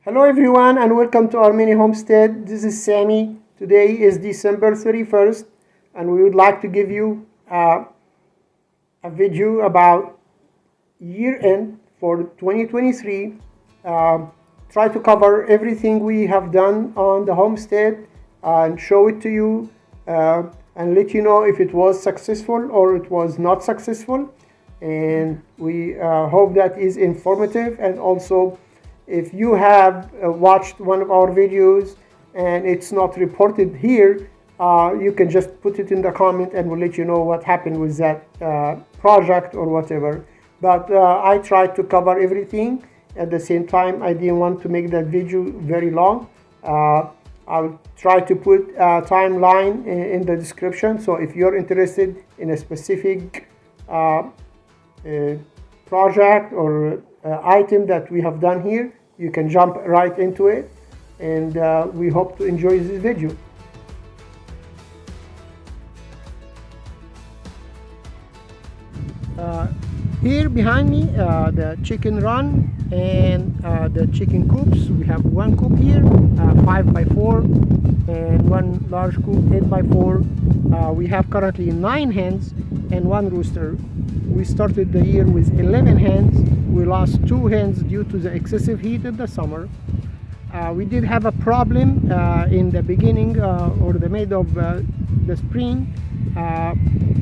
Hello everyone and welcome to our mini homestead. This is Sammy. Today is December 31st and we would like to give you a video about year end for 2023. Try to cover everything we have done on the homestead and show it to you and let you know if it was successful or it was not successful. And we hope that is informative. And also, if you have watched one of our videos and it's not reported here, you can just put it in the comment and we'll let you know what happened with that project or whatever. But I tried to cover everything. At the same time, I didn't want to make that video very long. I'll try to put a timeline in the description. So if you're interested in a specific project or item that we have done here, you can jump right into it, and we hope to enjoy this video. Here behind me, the chicken run and the chicken coops. We have one coop here, 5x4, and one large coop, 8x4. We have currently 9 hens and 1 rooster. We started the year with 11 hens. We lost 2 hens due to the excessive heat in the summer. We did have a problem in the beginning or the mid of the spring.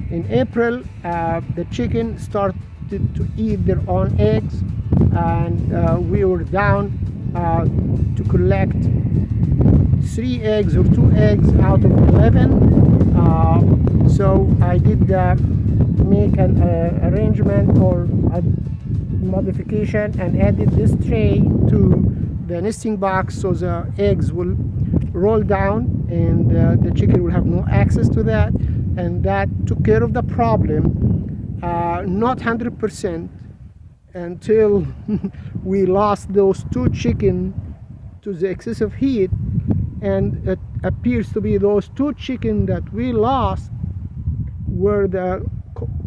In April, the chicken started to eat their own eggs, and we were down to collect 3 eggs or 2 eggs out of 11. So I did make an arrangement or a modification and added this tray to the nesting box so the eggs will roll down and the chicken will have no access to that, and that took care of the problem. Not 100% until we lost those 2 chicken to the excessive heat, and it appears to be those 2 chicken that we lost were the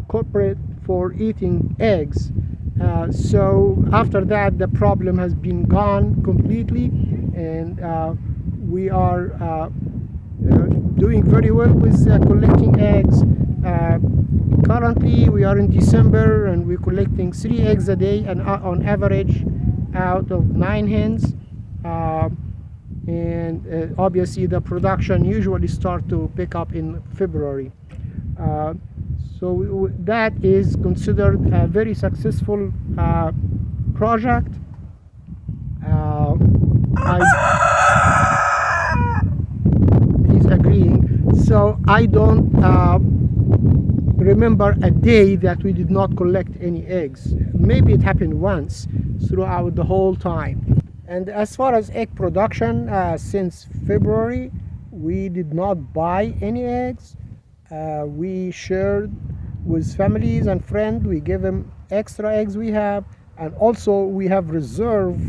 culprit for eating eggs. So after that, the problem has been gone completely, and we are doing very well with collecting eggs. Currently we are in December and we're collecting 3 eggs a day, and on average out of 9 hens. And obviously the production usually start to pick up in February. So that is considered a very successful project. He's agreeing. So I don't remember a day that we did not collect any eggs. Maybe it happened once throughout the whole time. And as far as egg production, since February, we did not buy any eggs. We shared with families and friends. We give them extra eggs we have, and also we have reserve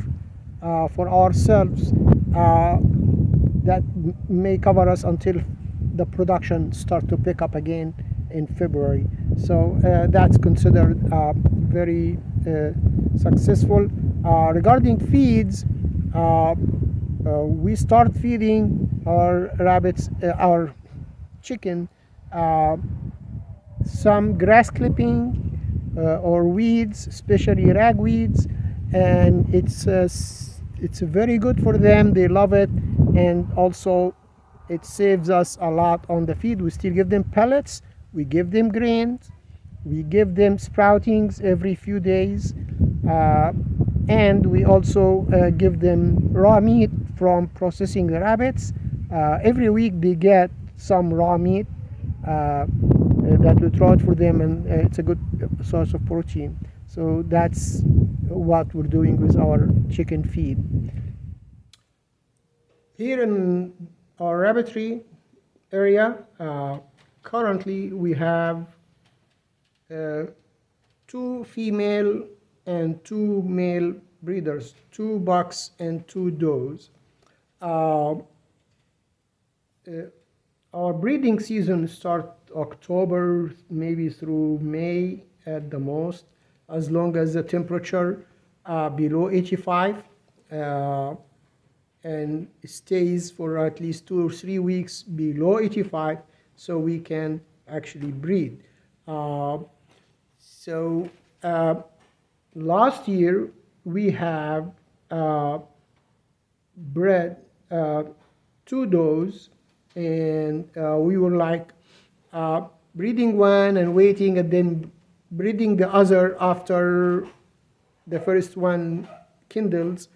for ourselves that may cover us until the production start to pick up again in February. So that's considered very successful. Regarding feeds, we start feeding our rabbits, our chicken, some grass clipping or weeds, especially ragweeds, and it's very good for them. They love it, and also it saves us a lot on the feed. We still give them pellets, we give them grains, we give them sproutings every few days, and we also give them raw meat from processing the rabbits. Every week they get some raw meat that we throw it for them, and it's a good source of protein. So that's what we're doing with our chicken feed. Here in our rabbitry area, currently we have 2 female and 2 male breeders, 2 bucks and 2 does. Our breeding season starts October, maybe through May at the most, as long as the temperature below 85. and stays for at least 2 or 3 weeks below 85, so we can actually breed. So last year we have bred two does, and we were like breeding one and waiting, and then breeding the other after the first one kindles,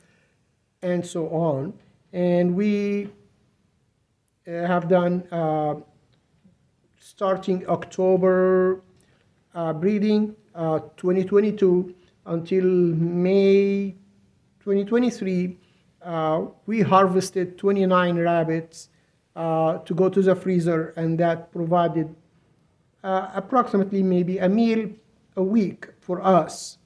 and so on. And we have done starting October breeding 2022 until May 2023. We harvested 29 rabbits to go to the freezer, and that provided approximately maybe a meal a week for us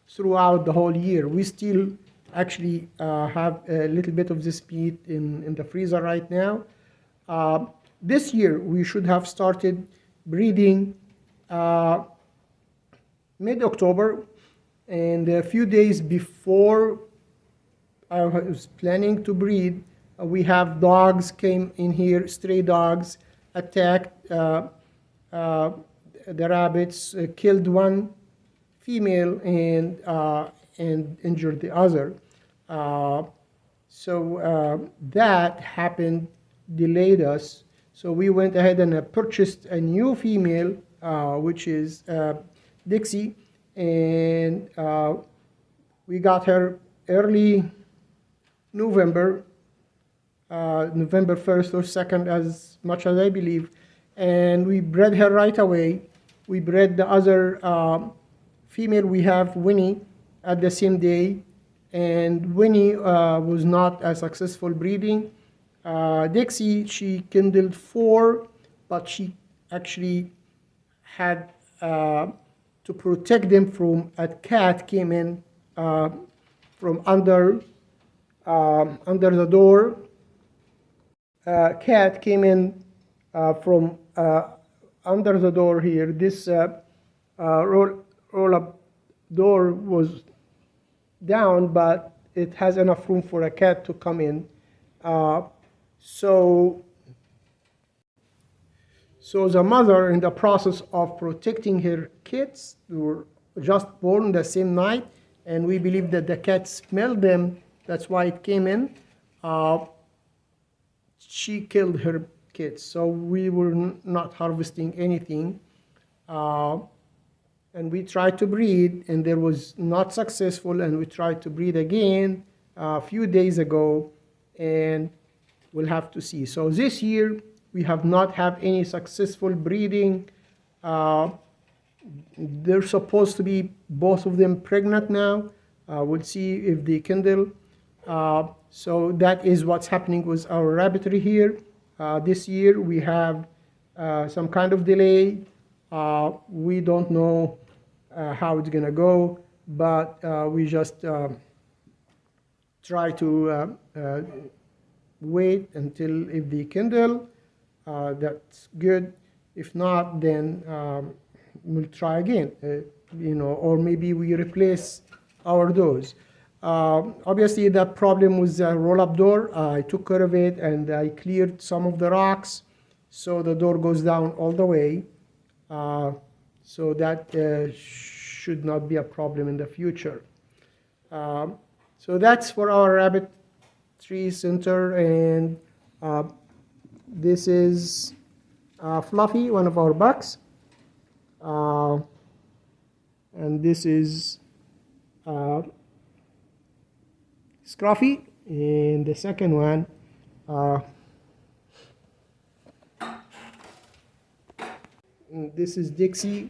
throughout the whole year. We still actually have a little bit of this meat in the freezer right now. This year we should have started breeding mid-October, and a few days before I was planning to breed, we have dogs came in here, stray dogs, attacked the rabbits, killed one female, and injured the other. So that happened, delayed us. So we went ahead and purchased a new female, which is Dixie, and we got her early November, November 1st or 2nd, as much as I believe, and we bred her right away. We bred the other female, we have Winnie, at the same day, and Winnie was not a successful breeding. Dixie, she kindled 4, but she actually had to protect them from a cat came in from under the door. Cat came in from under the door here. This roll-up door was down, but it has enough room for a cat to come in. So the mother, in the process of protecting her kids, who were just born the same night, and we believe that the cat smelled them, that's why it came in, she killed her kids. So we were not harvesting anything. And we tried to breed, and there was not successful, and we tried to breed again a few days ago, and we'll have to see. So this year, we have not had any successful breeding. They're supposed to be both of them pregnant now. We'll see if they kindle. So that is what's happening with our rabbitry here. This year we have some kind of delay. We don't know how it's gonna go, but we just try to wait until if they kindle. That's good. If not, then we'll try again, or maybe we replace our doors. Obviously, the problem was the roll-up door. I took care of it, and I cleared some of the rocks, so the door goes down all the way. So that should not be a problem in the future. So that's for our rabbit tree center, and this is Fluffy, one of our bucks, and this is Scruffy, and the second one this is Dixie.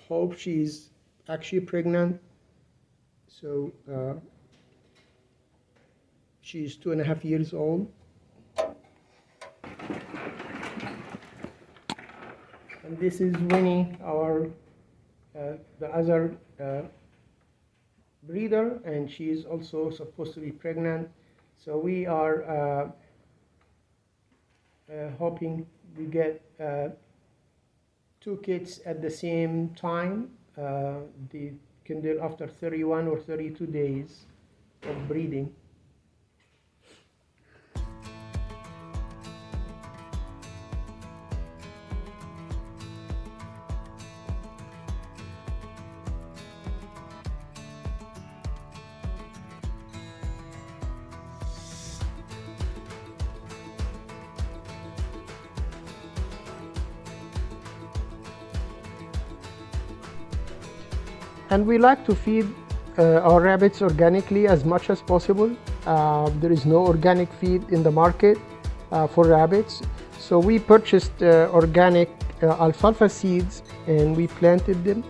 Hope she's actually pregnant. So she's 2.5 years old. And this is Winnie, our the other breeder, and she is also supposed to be pregnant. So we are hoping we get 2 kids at the same time. They can do after 31 or 32 days of breeding. And we like to feed our rabbits organically as much as possible. There is no organic feed in the market for rabbits, so we purchased organic alfalfa seeds and we planted them.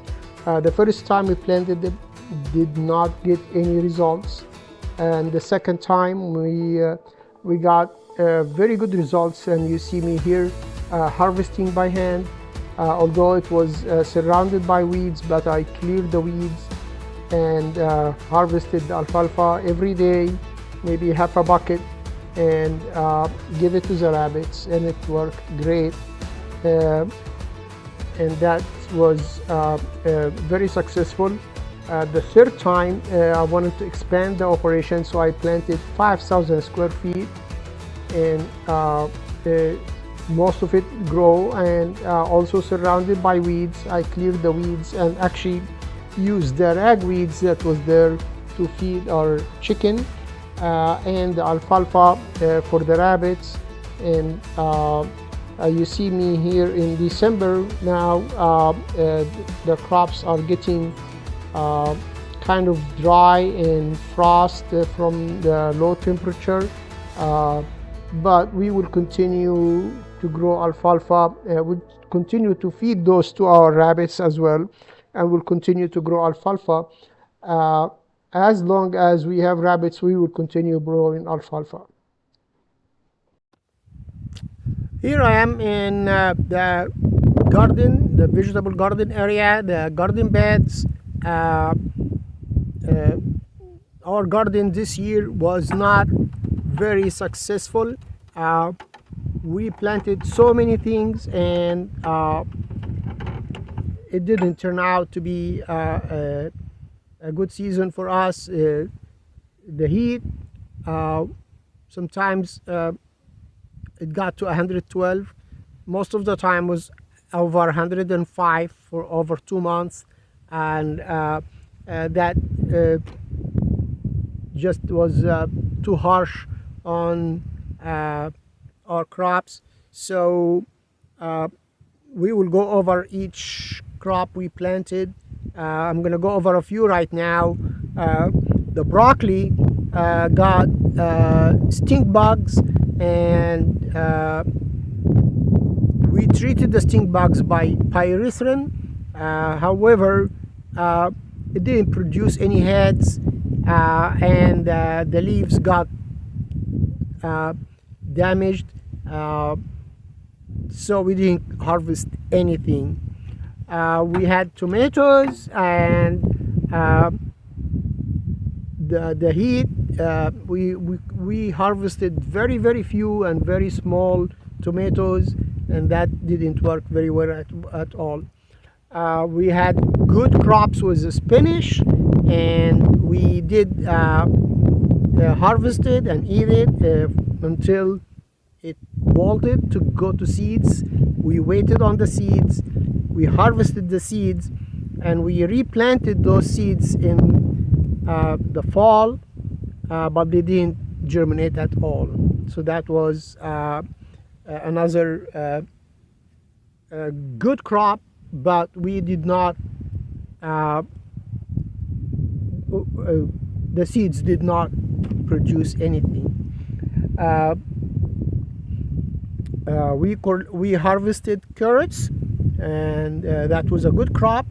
The first time we planted them did not get any results, and the second time we got very good results, and you see me here harvesting by hand. Although it was surrounded by weeds, but I cleared the weeds and harvested the alfalfa every day, maybe half a bucket, and give it to the rabbits, and it worked great. And that was very successful. The third time I wanted to expand the operation, so I planted 5,000 square feet, and most of it grow, and also surrounded by weeds. I cleared the weeds and actually used the ragweeds that was there to feed our chicken, and the alfalfa for the rabbits. And you see me here in December now. The crops are getting kind of dry and frost from the low temperature, but we will continue to grow alfalfa. We'll continue to feed those to our rabbits as well, and we'll continue to grow alfalfa. As long as we have rabbits, we will continue growing alfalfa. Here I am in the garden, the vegetable garden area, the garden beds. Our garden this year was not very successful. We planted so many things, and it didn't turn out to be a good season for us. The heat, sometimes it got to 112. Most of the time was over 105 for over 2 months, and that just was too harsh on our crops. So we will go over each crop we planted. I'm going to go over a few right now. The broccoli got stink bugs, and we treated the stink bugs by pyrethrin. However, it didn't produce any heads, and the leaves got damaged, so we didn't harvest anything. We had tomatoes, and the heat, we harvested very few and very small tomatoes, and that didn't work very well at all. We had good crops with the spinach, and we did harvest it and eat it until it bolted to go to seeds. We waited on the seeds, we harvested the seeds, and we replanted those seeds in the fall, but they didn't germinate at all. So that was another good crop, but we did not, the seeds did not produce anything. We harvested carrots, and that was a good crop,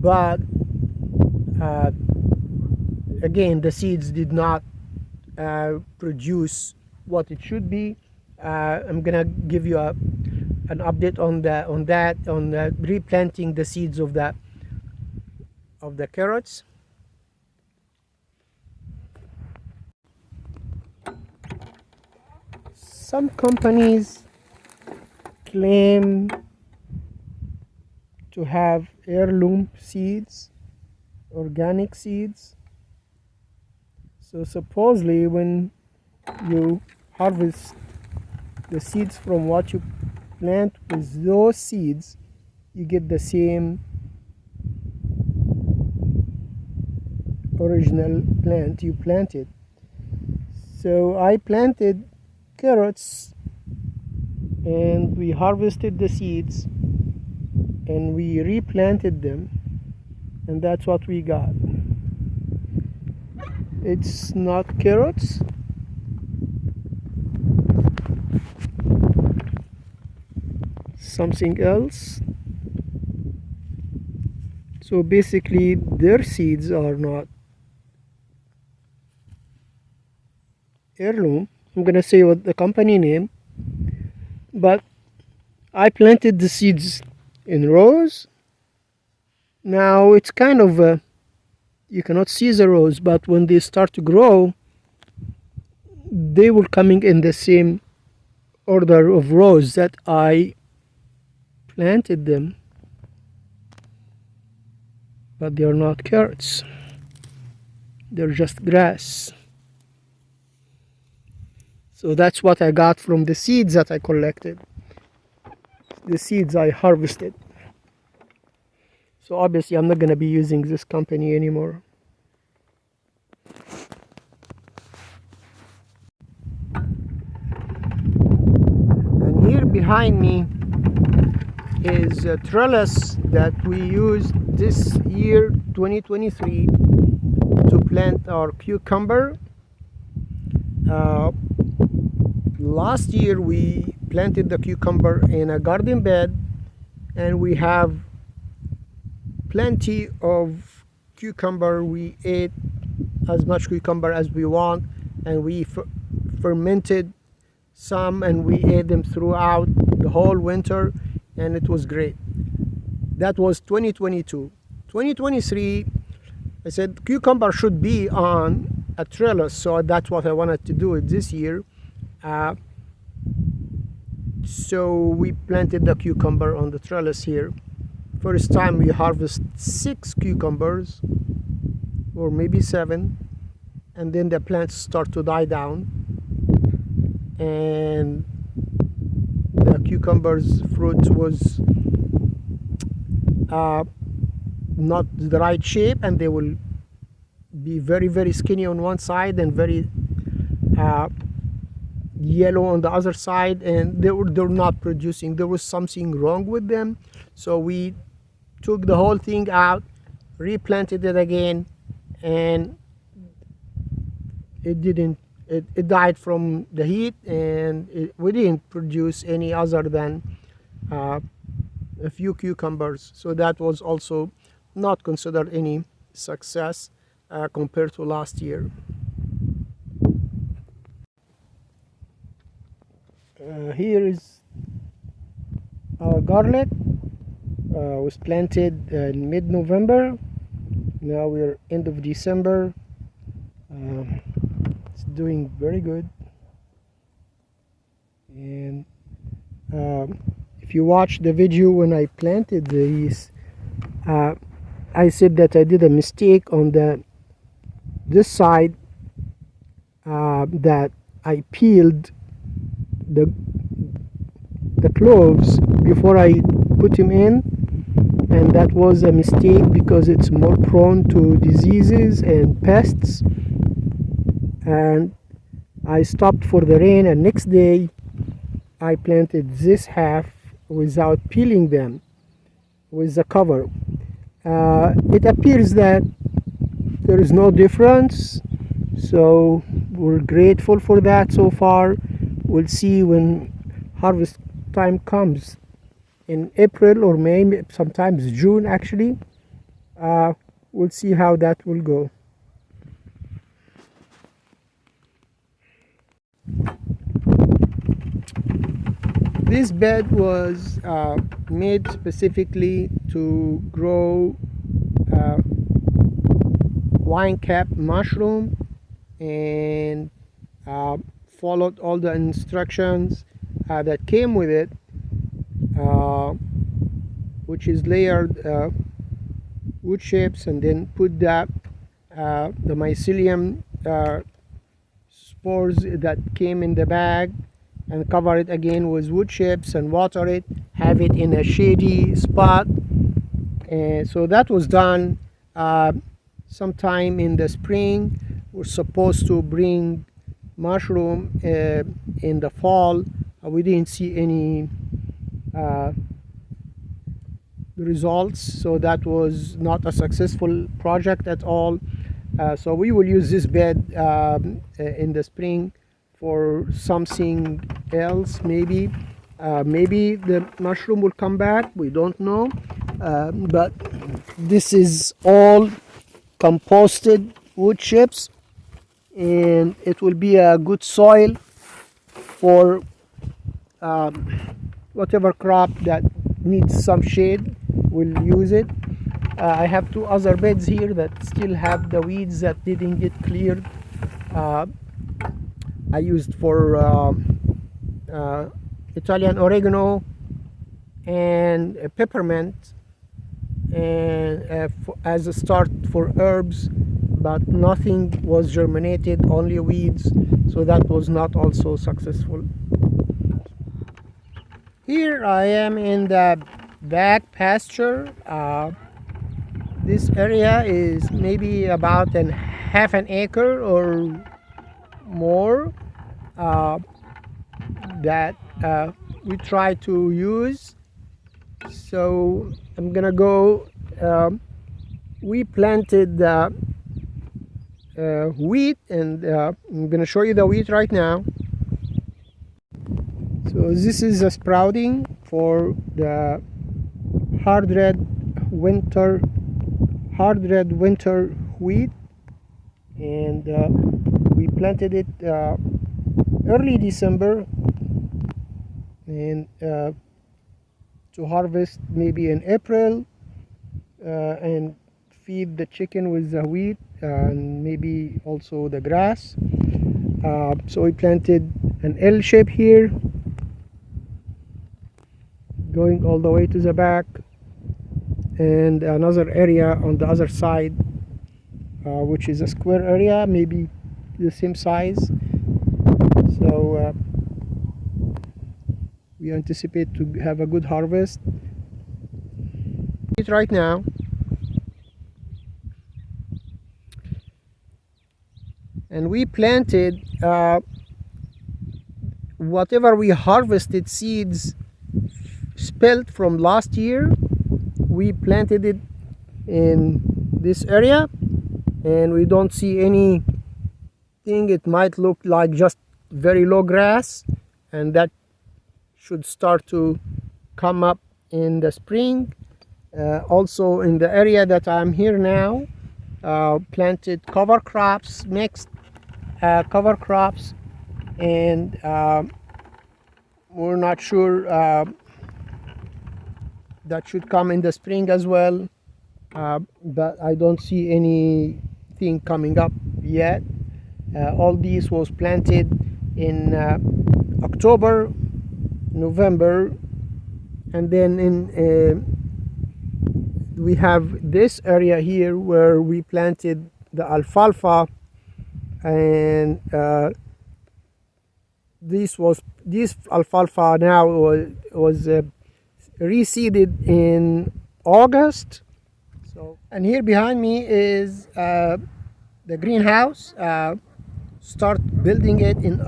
but again, the seeds did not produce what it should be. I'm gonna give you an update on replanting the seeds of the carrots. Some companies claim to have heirloom seeds, organic seeds. So supposedly when you harvest the seeds from what you plant with those seeds, you get the same original plant you planted. So I planted carrots, and we harvested the seeds, and we replanted them, and that's what we got. It's not carrots. Something else. So basically their seeds are not heirloom. I'm gonna say what the company name, but I planted the seeds in rows. Now it's kind of you cannot see the rows, but when they start to grow, they will coming in the same order of rows that I planted them, but they are not carrots. They're just grass. So that's what I got from the seeds that I collected, the seeds I harvested. So obviously I'm not going to be using this company anymore. And here behind me is a trellis that we used this year 2023 to plant our cucumber. Last year we planted the cucumber in a garden bed, and we have plenty of cucumber. We ate as much cucumber as we want, and we fermented some, and we ate them throughout the whole winter, and it was great. That was 2022. 2023, I said cucumber should be on a trellis, so that's what I wanted to do it this year. So we planted the cucumber on the trellis here. First time we harvest 6 cucumbers, or maybe 7, and then the plants start to die down, and the cucumbers fruit was not the right shape, and they will be very, very skinny on one side and very yellow on the other side, and they're not producing. There was something wrong with them, so we took the whole thing out, replanted it again, and it died from the heat, and we didn't produce any other than a few cucumbers. So that was also not considered any success compared to last year. Here is our garlic. Was planted in mid-November. Now we're end of December. It's doing very good. And if you watch the video when I planted these, I said that I did a mistake on this side, that I peeled the cloves before I put them in, and that was a mistake because it's more prone to diseases and pests. And I stopped for the rain, and next day I planted this half without peeling them with the cover. It appears that there is no difference, so we're grateful for that so far. We'll see when harvest time comes in April or May, sometimes June actually. We'll see how that will go. This bed was made specifically to grow wine cap mushroom, and followed all the instructions that came with it, which is layered wood chips, and then put the mycelium spores that came in the bag, and cover it again with wood chips and water it, have it in a shady spot. And so that was done sometime in the spring. We're supposed to bring mushroom in the fall. We didn't see any the results. So that was not a successful project at all. So we will use this bed in the spring for something else. Maybe the mushroom will come back, we don't know. But this is all composted wood chips, and it will be a good soil for whatever crop that needs some shade. We'll use it. I have two other beds here that still have the weeds that didn't get cleared. I used for Italian oregano and peppermint, and as a start for herbs, but nothing was germinated, only weeds, so that was not also successful. Here I am in the back pasture. This area is maybe about half an acre or more that we try to use. So I'm gonna go. We planted wheat, and I'm gonna show you the wheat right now. So this is a sprouting for the hard red winter wheat, and we planted it early December, and to harvest maybe in April, and feed the chicken with the wheat and maybe also the grass. So we planted an L shape here, going all the way to the back, and another area on the other side, which is a square area, maybe the same size. So we anticipate to have a good harvest right now. And we planted whatever we harvested seeds spelt from last year. We planted it in this area, and we don't see anything. It might look like just very low grass, and that should start to come up in the spring. Also in the area that I'm here now, planted cover crops, mixed cover crops, and we're not sure. That should come in the spring as well, but I don't see anything coming up yet. All these was planted in October, November, and then we have this area here where we planted the alfalfa, and this alfalfa now was reseeded in August. So, and here behind me is the greenhouse. Start building it in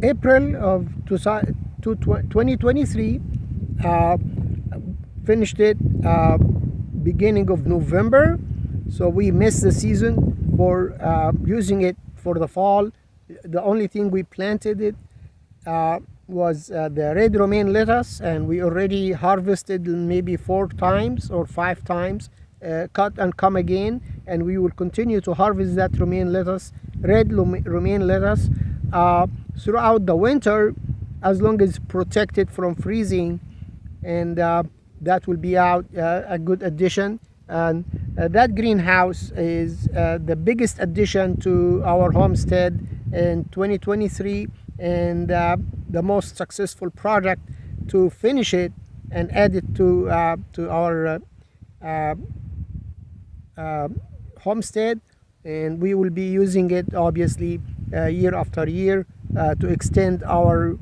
April of 2023. Finished it beginning of November. So we missed the season for using it for the fall. The only thing we planted it was the red romaine lettuce, and we already harvested maybe 4 times or 5 times, cut and come again, and we will continue to harvest that red romaine lettuce throughout the winter, as long as protected from freezing, and that will be out a good addition. And that greenhouse is the biggest addition to our homestead in 2023, and the most successful project to finish it and add it to our homestead. And we will be using it obviously year after year to extend our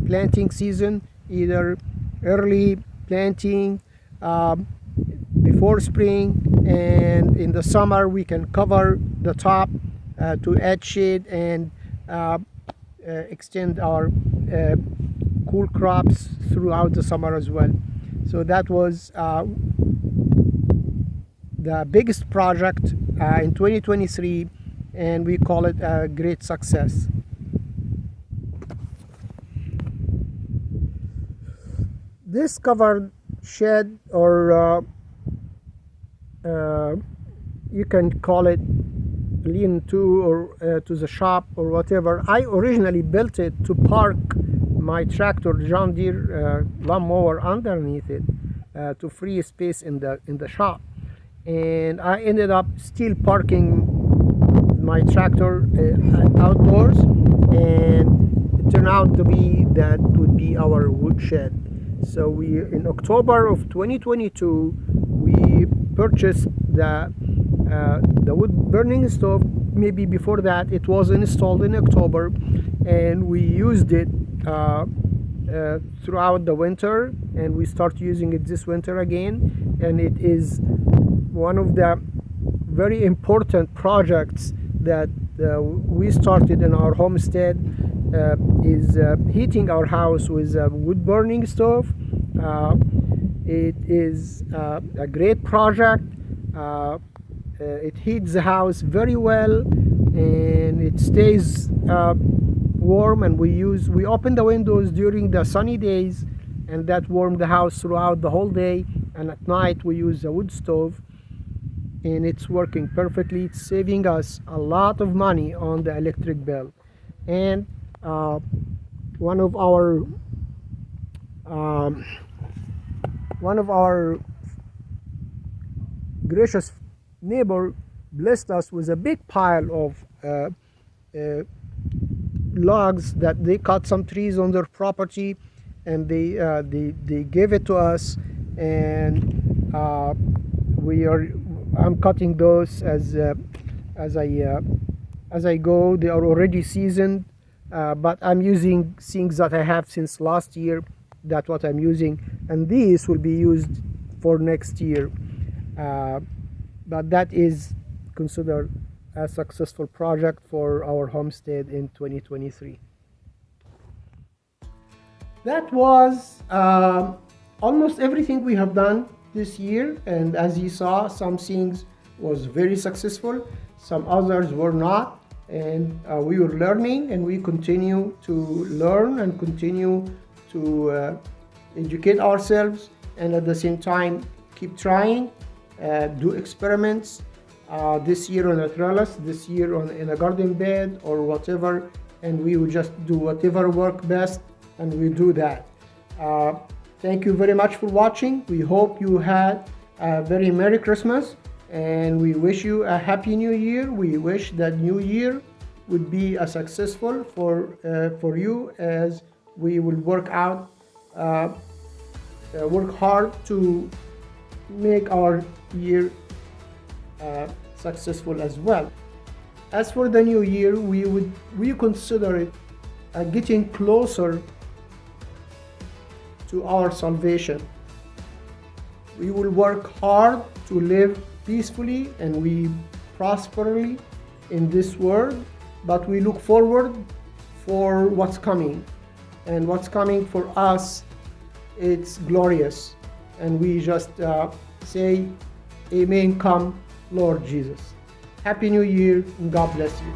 planting season, either early planting before spring, and in the summer we can cover the top to add shade and extend our cool crops throughout the summer as well. So that was the biggest project in 2023, and we call it a great success. This covered shed, or you can call it lean-to, or to the shop, or whatever. I originally built it to park my tractor John Deere lawnmower underneath it to free space in the shop, and I ended up still parking my tractor outdoors, and it turned out to be that would be our wood shed. So we, in October of 2022, we purchased the wood burning stove. Maybe before that, it was installed in October, and we used it throughout the winter, and we start using it this winter again. And it is one of the very important projects that we started in our homestead, is heating our house with a wood burning stove. It is a great project. It heats the house very well, and it stays warm, and we open the windows during the sunny days, and that warms the house throughout the whole day. And at night we use a wood stove, and it's working perfectly. It's saving us a lot of money on the electric bill. And one of our gracious neighbor blessed us with a big pile of logs that they cut some trees on their property, and they gave it to us, and I'm cutting those as I go. They are already seasoned, but I'm using things that I have since last year. That's what I'm using, and these will be used for next year. But that is considered a successful project for our homestead in 2023. That was almost everything we have done this year, and as you saw, some things was very successful, some others were not, and we were learning, and we continue to learn and continue to educate ourselves, and at the same time keep trying, do experiments, this year on a trellis, this year in a garden bed or whatever, and we will just do whatever works best, and we do that. Thank you very much for watching. We hope you had a very Merry Christmas, and we wish you a Happy New Year. We wish that New Year would be a successful for you, as we will work hard to make our year successful as well. As for the new year, we consider it getting closer to our salvation. We will work hard to live peacefully and we prosperly in this world, but we look forward for what's coming, and what's coming for us, it's glorious, and we just say, Amen, come Lord Jesus. Happy New Year, and God bless you.